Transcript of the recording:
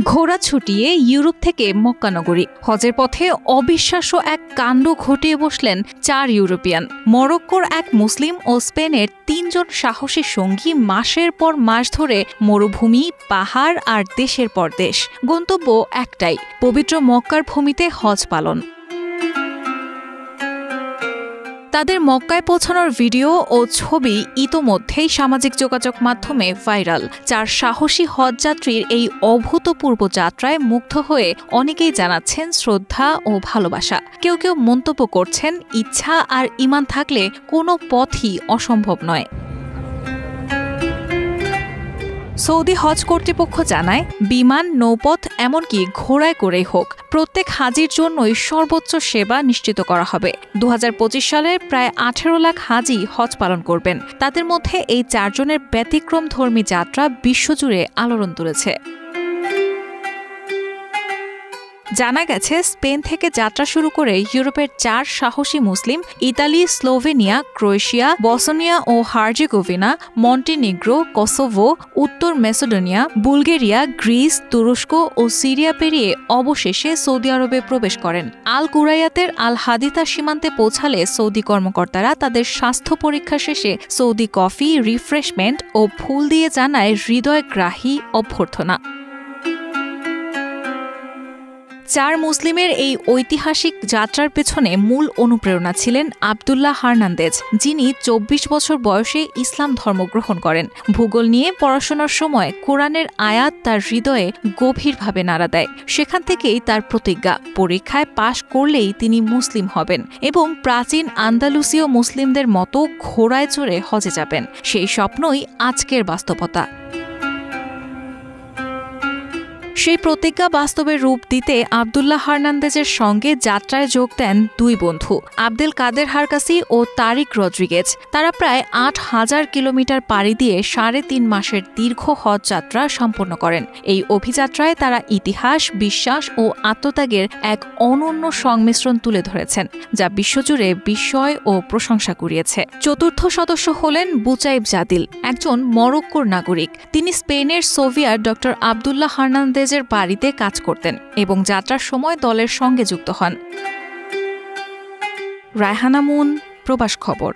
ঘোড়া ছুটিয়ে ইউরোপ থেকে মক্কা নগরী। হজের পথে অবিশ্বাস্য এক কাণ্ড ঘটিয়ে বসলেন 4 ইউরোপিয়ান। মরক্কোর এক মুসলিম ও স্পেনের 3 জন সাহসী সঙ্গী মাসের পর মাস ধরে মরুভূমি, পাহাড় আর দেশের পর দেশ, গন্তব্য একটাই, পবিত্র মক্কার ভূমিতে হজ পালন। তাদের মক্কায় পৌঁছানোর ভিডিও ও ছবি ইতোমধ্যেই সামাজিক যোগাযোগ মাধ্যমে ভাইরাল। 4 সাহসী হজযাত্রীর এই অভূতপূর্ব যাত্রায় মুগ্ধ হয়ে অনেকেই জানাচ্ছেন শ্রদ্ধা ও ভালোবাসা। কেউ কেউ মন্তব্য করছেন, ইচ্ছা আর ঈমান থাকলে কোনো পথই অসম্ভব নয়। সৌদি হজ কর্তৃপক্ষ জানায়, বিমান, নৌপথ এমনকি ঘোড়ায় করেই হোক, প্রত্যেক হাজির জন্যই সর্বোচ্চ সেবা নিশ্চিত করা হবে। 2025 সালে প্রায় 18 লাখ হাজি হজ পালন করবেন। তাদের মধ্যে এই 4 জনের ব্যতিক্রমধর্মী যাত্রা বিশ্বজুড়ে আলোড়ন তুলেছে। জানা গেছে, স্পেন থেকে যাত্রা শুরু করে ইউরোপের 4 সাহসী মুসলিম ইতালি, স্লোভেনিয়া, ক্রোয়েশিয়া, বসনিয়া ও হার্জেগোভিনা, মন্টিনিগ্রো, কসোভো, উত্তর মেসিডোনিয়া, বুলগেরিয়া, গ্রিস, তুরস্ক ও সিরিয়া পেরিয়ে অবশেষে সৌদি আরবে প্রবেশ করেন। আল কুরাইয়াতের আল হাদিতা সীমান্তে পৌঁছালে সৌদি কর্মকর্তারা তাদের স্বাস্থ্য পরীক্ষা শেষে সৌদি কফি, রিফ্রেশমেন্ট ও ফুল দিয়ে জানায় হৃদয়গ্রাহী অভ্যর্থনা। 4 মুসলিমের এই ঐতিহাসিক যাত্রার পেছনে মূল অনুপ্রেরণা ছিলেন আব্দুল্লাহ হার্নান্দেজ, যিনি 24 বছর বয়সে ইসলাম ধর্ম গ্রহণ করেন। ভূগোল নিয়ে পড়াশোনার সময় কোরআনের আয়াত তার হৃদয়ে গভীরভাবে নাড়া দেয়। সেখান থেকেই তার প্রতিজ্ঞা, পরীক্ষায় পাশ করলেই তিনি মুসলিম হবেন এবং প্রাচীন আন্দালুসীয় মুসলিমদের মতো ঘোড়ায় চড়ে হজে যাবেন। সেই স্বপ্নই আজকের বাস্তবতা। সেই প্রতিজ্ঞা বাস্তবে রূপ দিতে আব্দুল্লাহ হার্নান্দেজের সঙ্গে যাত্রায় যোগ দেন 2 বন্ধু, আবদেল কাদের হারকাসি ও তারিক রদ্রিগেজ। তারা প্রায় 8,000 কিলোমিটার পাড়ি দিয়ে 3.5 মাসের দীর্ঘ হজ যাত্রা সম্পন্ন করেন। এই অভিযাত্রায় তারা ইতিহাস, বিশ্বাস ও আত্মত্যাগের এক অনন্য সংমিশ্রণ তুলে ধরেছেন, যা বিশ্বজুড়ে বিস্ময় ও প্রশংসা কুড়িয়েছে। 4র্থ সদস্য হলেন বুচাইব জাদিল, একজন মরক্কোর নাগরিক। তিনি স্পেনের সোভিয়ার ড. আব্দুল্লাহ হার্নান্দেজ বাড়িতে কাজ করতেন এবং যাত্রার সময় দলের সঙ্গে যুক্ত হন। রায়হানা মুন, প্রবাস খবর।